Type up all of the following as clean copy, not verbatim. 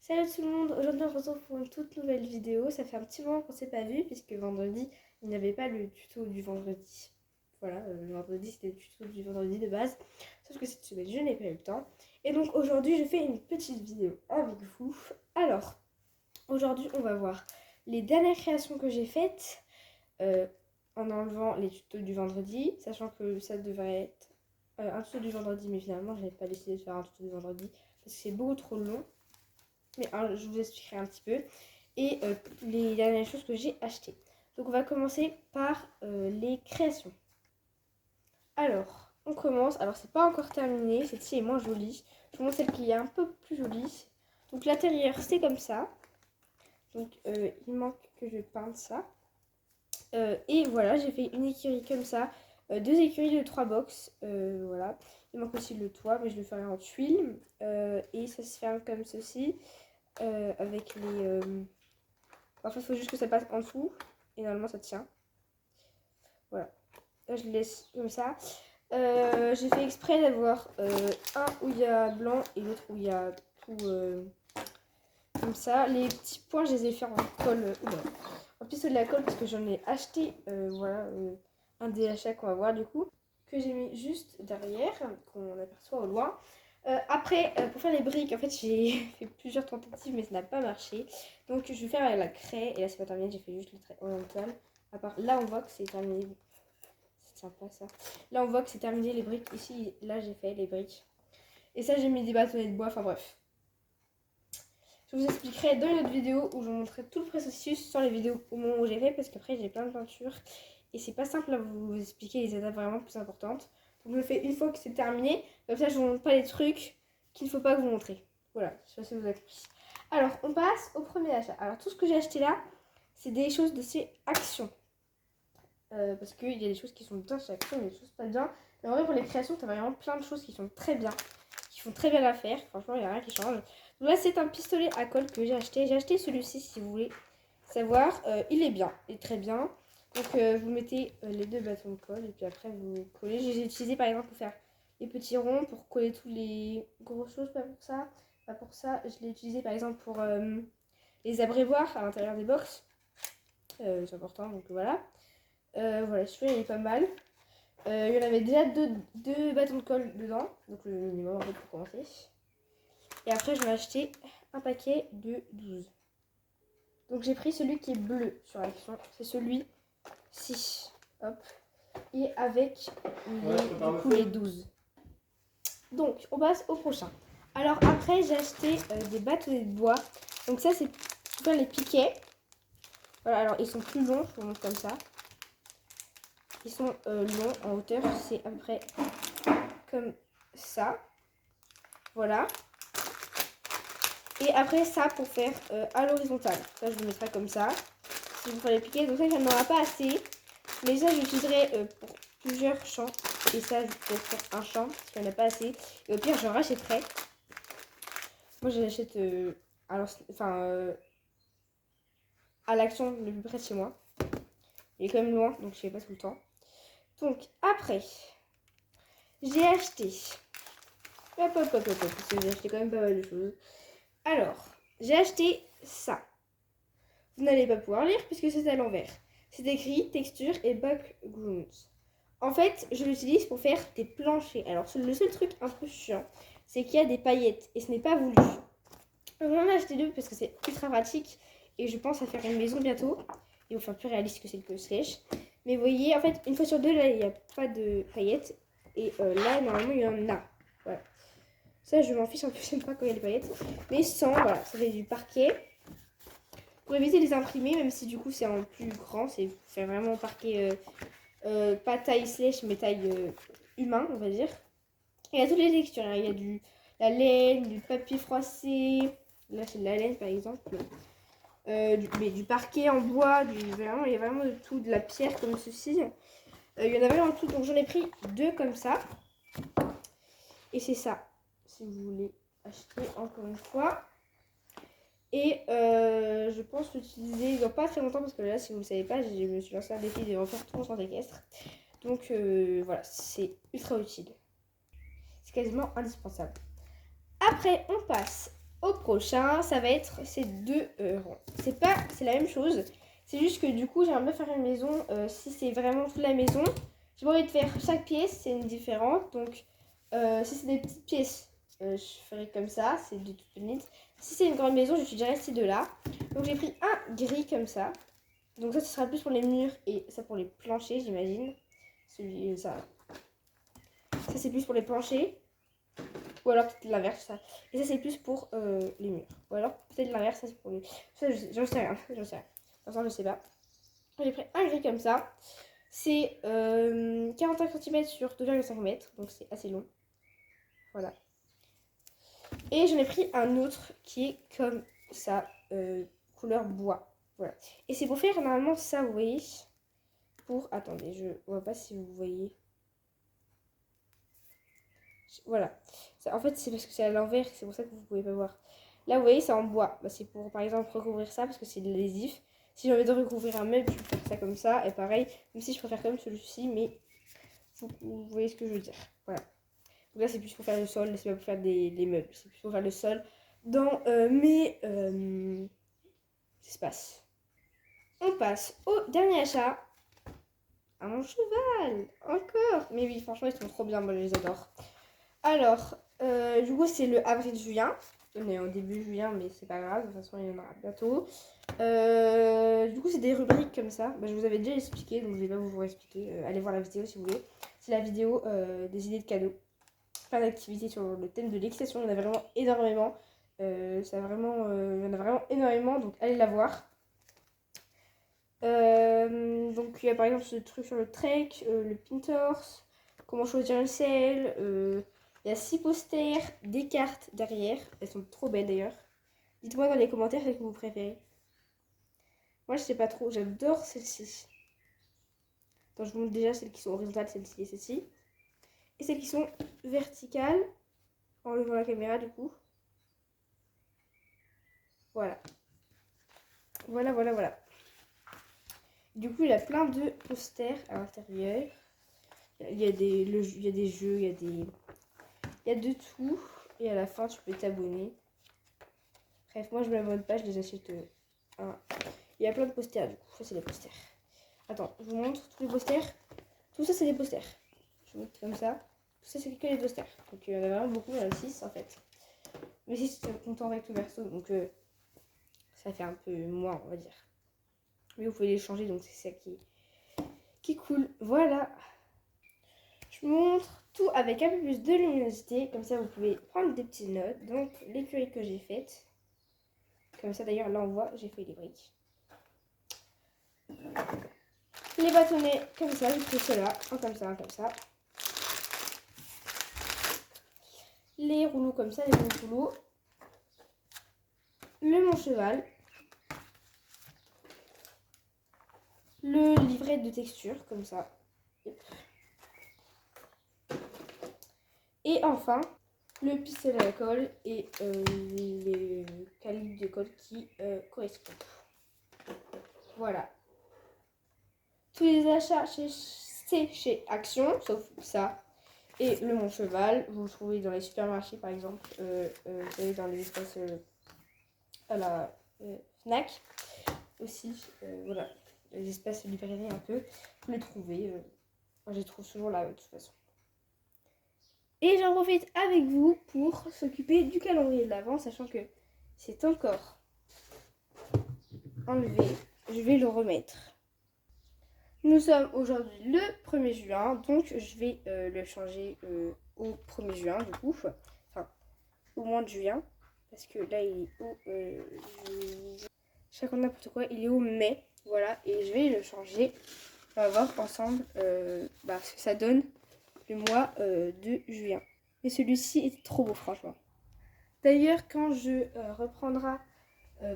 Salut tout le monde, aujourd'hui on se retrouve pour une toute nouvelle vidéo. Ça fait un petit moment qu'on s'est pas vu puisque vendredi il n'y avait pas le tuto du vendredi. Voilà, le vendredi c'était le tuto du vendredi de base. Sauf que cette semaine je n'ai pas eu le temps. Et donc aujourd'hui je fais une petite vidéo avec vous. Alors, aujourd'hui on va voir les dernières créations que j'ai faites en enlevant les tutos du vendredi. Sachant que ça devrait être un tuto du vendredi, mais finalement je n'ai pas décidé de faire un tuto du vendredi parce que c'est beaucoup trop long. Mais je vous expliquerai un petit peu. Et les dernières choses que j'ai achetées. Donc on va commencer par les créations. Alors, on commence. Alors c'est pas encore terminé. Celle-ci est moins jolie. Je vous montre celle qui est un peu plus jolie. Donc l'intérieur c'est comme ça. Donc il manque que je peinte ça. Et voilà, j'ai fait une écurie comme ça. Deux écuries de 3 box. Voilà. Il manque aussi le toit, mais je le ferai en tuiles. Et ça se ferme comme ceci. Avec les... En fait, il faut juste que ça passe en dessous. Et normalement, ça tient. Voilà. Là, je le laisse comme ça. J'ai fait exprès d'avoir un où il y a blanc et l'autre où il y a tout comme ça. Les petits points, je les ai fait en colle. En pistolet à colle parce que j'en ai acheté. Voilà. Un des achats qu'on va voir du coup. Que j'ai mis juste derrière. Qu'on aperçoit au loin. Après, pour faire les briques, en fait, j'ai fait plusieurs tentatives, mais ça n'a pas marché. Donc, je vais faire avec la craie. Et là, c'est pas terminé, j'ai fait juste le trait horizontal. À part là, on voit que c'est terminé. C'est sympa ça. Là, on voit que c'est terminé les briques. Ici, là, j'ai fait les briques. Et ça, j'ai mis des bâtonnets de bois. Enfin, bref. Je vous expliquerai dans une autre vidéo où je vous montrerai tout le processus sur les vidéos au moment où j'ai fait. Parce qu'après, j'ai plein de peintures. Et c'est pas simple à vous expliquer les étapes vraiment plus importantes. Donc, je le fais une fois que c'est terminé. Comme ça, je vous montre pas les trucs qu'il ne faut pas vous montrer. Voilà, je sais pas si vous avez compris. Alors, on passe au premier achat. Alors, tout ce que j'ai acheté là, c'est des choses de chez Action. Parce qu'il y a des choses qui sont bien chez Action, mais des choses pas bien. Mais en vrai, pour les créations, tu as vraiment plein de choses qui sont très bien. Qui font très bien l'affaire. Franchement, il n'y a rien qui change. Donc là, c'est un pistolet à colle que j'ai acheté. J'ai acheté celui-ci, si vous voulez savoir. Il est bien, il est très bien. Donc, vous mettez les deux bâtons de colle et puis après, vous collez. J'ai utilisé par exemple pour faire les petits ronds, pour coller tous les grosses choses, pas pour ça. Pas pour ça. Je l'ai utilisé par exemple pour les abrévoirs à l'intérieur des box. C'est important, donc voilà. Voilà, celui-là il est pas mal. Il y en avait déjà deux bâtons de colle dedans, donc le minimum en fait pour commencer. Et après, je vais acheter un paquet de 12. Donc j'ai pris celui qui est bleu sur Action, c'est celui-ci. Hop. Et avec les 12. Donc on passe au prochain. Alors après, j'ai acheté des bâtonnets de bois. Donc ça, c'est pour faire les piquets. Voilà, alors ils sont plus longs, je vous montre comme ça. Ils sont longs en hauteur, c'est à peu près comme ça. Voilà. Et après ça pour faire à l'horizontale. Ça, je le mettrai comme ça. Si vous faites les piquets, donc ça, il n'y en aura pas assez. Mais ça, j'utiliserai pour plusieurs champs. Et ça, je peux faire un champ parce qu'il n'y en a pas assez. Et au pire, j'en rachèterai. Moi, je l'achète à l'Action le plus près de chez moi. Il est quand même loin, donc je ne fais pas tout le temps. Donc, après, j'ai acheté... parce que j'ai acheté quand même pas mal de choses. Alors, j'ai acheté ça. Vous n'allez pas pouvoir lire puisque c'est à l'envers. C'est écrit texture et backgrounds. En fait, je l'utilise pour faire des planchers. Alors, le seul truc un peu chiant, c'est qu'il y a des paillettes et ce n'est pas voulu. Donc, j'en ai acheté deux parce que c'est ultra pratique et je pense à faire une maison bientôt. Et enfin, plus réaliste que celle que je sèche. Mais vous voyez, en fait, une fois sur deux, là, il n'y a pas de paillettes. Et là, normalement, il y en a. Voilà. Ça, je m'en fiche un peu, j'aime pas quand il y a des paillettes. Mais sans, voilà, ça fait du parquet. Pour éviter de les imprimer, même si du coup c'est en plus grand, c'est vraiment parquet, pas taille sèche, mais taille humain, on va dire. Il y a toutes les textures, hein. Il y a la laine, du papier froissé, là c'est de la laine par exemple, mais du parquet en bois, vraiment, il y a vraiment de tout, de la pierre comme ceci. Il y en avait en tout, donc j'en ai pris deux comme ça. Et c'est ça, si vous voulez acheter encore une fois. Et je pense l'utiliser dans pas très longtemps parce que là, si vous ne le savez pas, je me suis lancé un défi de refaire tout mon centre équestre. Donc voilà, c'est ultra utile. C'est quasiment indispensable. Après, on passe Au prochain, ça va être ces 2 rangs. C'est la même chose. C'est juste que du coup, j'aimerais bien faire une maison. Si c'est vraiment toute la maison, j'ai pas envie de faire chaque pièce, c'est une différente. Donc, si c'est des petites pièces, je ferai comme ça. C'est de toute petites. Si c'est une grande maison, j'utiliserai ces 2-là. Donc, j'ai pris un gris comme ça. Donc, ça, ce sera plus pour les murs et ça pour les planchers, j'imagine. Ça c'est plus pour les planchers. Ou alors peut-être l'inverse, ça. Et ça, c'est plus pour les murs. Ou alors peut-être l'inverse, ça, c'est pour les... Ça, j'en sais rien. J'en sais rien. Pour l'instant, je sais pas. J'ai pris un gris comme ça. C'est 45 cm sur 2,5 mètres. Donc, c'est assez long. Voilà. Et j'en ai pris un autre qui est comme ça. Couleur bois. Voilà. Et c'est pour faire normalement ça, vous voyez. Pour... Attendez, je vois pas si vous voyez. Voilà. Ça, en fait, c'est parce que c'est à l'envers, c'est pour ça que vous pouvez pas voir. Là, vous voyez, c'est en bois. Bah, c'est pour, par exemple, recouvrir ça parce que c'est de l'adhésif. Si j'ai envie de recouvrir un meuble, je peux faire ça comme ça. Et pareil, même si je préfère comme celui-ci, mais vous voyez ce que je veux dire. Voilà. Donc là, c'est plus pour faire le sol, c'est pas pour faire des meubles. C'est plus pour faire le sol dans mes espaces. On passe au dernier achat. À mon cheval. Encore. Mais oui, franchement, ils sont trop bien. Moi, je les adore. Alors, du coup, c'est le avril-juin. On est au début juin, mais c'est pas grave. De toute façon, il y en aura bientôt. Du coup, c'est des rubriques comme ça. Bah, je vous avais déjà expliqué, donc je vais pas vous expliquer. Allez voir la vidéo si vous voulez. C'est la vidéo des idées de cadeaux. Plein d'activités sur le thème de l'équitation. Il y en a vraiment énormément. Il y en a vraiment énormément, donc allez la voir. Donc, il y a par exemple ce truc sur le trek, le Pinterest, comment choisir une selle. Il y a 6 posters, des cartes derrière. Elles sont trop belles d'ailleurs. Dites-moi dans les commentaires celles que vous préférez. Moi, je sais pas trop. J'adore celle-ci. Attends, je vous montre déjà celles qui sont horizontales, celle-ci et celle-ci. Et celles qui sont verticales. En levant la caméra, du coup. Voilà. Voilà. Du coup, il y a plein de posters à l'intérieur. Il y a des jeux, il y a de tout. Et à la fin, tu peux t'abonner. Bref, moi je m'abonne pas, je les achète. Il y a plein de posters du coup. Ça, c'est des posters. Attends, je vous montre tous les posters. Tout ça, c'est des posters. Je vous montre comme ça. Tout ça, c'est que des posters. Donc, il y en a vraiment beaucoup. Il y en a 6 en fait. Mais 6, c'est content avec le verso. Donc, ça fait un peu moins, on va dire. Mais vous pouvez les changer. Donc, c'est ça qui est cool. Voilà. Je vous montre tout avec un peu plus de luminosité. Comme ça, vous pouvez prendre des petites notes. Donc, l'écurie que j'ai faite. Comme ça, d'ailleurs, là, on voit, j'ai fait les briques. Les bâtonnets, comme ça, j'ai pris ceux-là. Un comme ça, un comme ça. Les rouleaux comme ça, les bons rouleaux. Le mon cheval. Le livret de texture, comme ça. Et enfin, le pistolet à colle et les calibres de colle qui correspondent. Voilà. Tous les achats c'est chez Action, sauf ça. Et le mon cheval, vous le trouvez dans les supermarchés par exemple, vous savez, dans les espaces à la Fnac aussi, voilà, les espaces librairies un peu, vous les trouvez, moi je les trouve toujours là de toute façon. Et j'en profite avec vous pour s'occuper du calendrier de l'Avent, sachant que c'est encore enlevé, je vais le remettre. Nous sommes aujourd'hui le 1er juin, donc je vais le changer au 1er juin du coup, enfin au mois de juin, parce que là il est au, je raconte n'importe quoi, il est au mai, voilà, et je vais le changer, on va voir ensemble ce que ça donne le mois de juin. Et celui-ci est trop beau franchement. D'ailleurs quand je reprendrai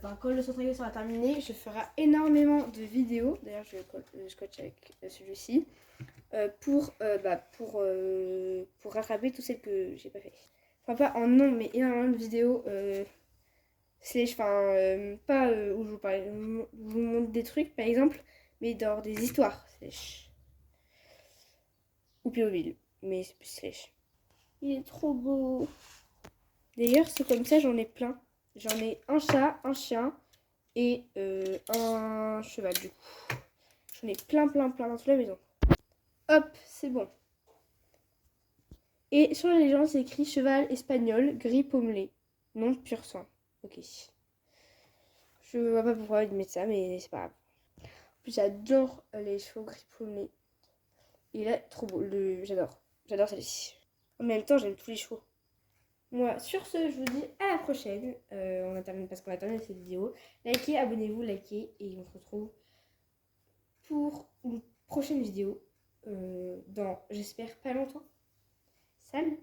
quand le centre sera terminé, je ferai énormément de vidéos. D'ailleurs, je scotche avec celui-ci pour rattraper tout celles que j'ai pas fait. Enfin, pas en nombre, mais énormément de vidéos. Pas où je vous montre des trucs, par exemple, mais dans des histoires. Ou Playmobil, mais c'est plus slash. Il est trop beau. D'ailleurs, c'est comme ça, j'en ai plein. J'en ai un chat, un chien et un cheval du coup. J'en ai plein dans toute la maison. Hop, c'est bon. Et sur la légende, c'est écrit cheval espagnol, gris pommelé. Non pur sang. Ok. Je vois pas pourquoi ils mettent ça, mais c'est pas grave. En plus, j'adore les chevaux gris pommelé. Et là, trop beau. J'adore. J'adore celle-ci. En même temps, j'aime tous les chevaux. Moi, sur ce, je vous dis à la prochaine. Parce qu'on a terminé cette vidéo. Likez, abonnez-vous, likez. Et on se retrouve pour une prochaine vidéo. Dans, j'espère, pas longtemps. Salut!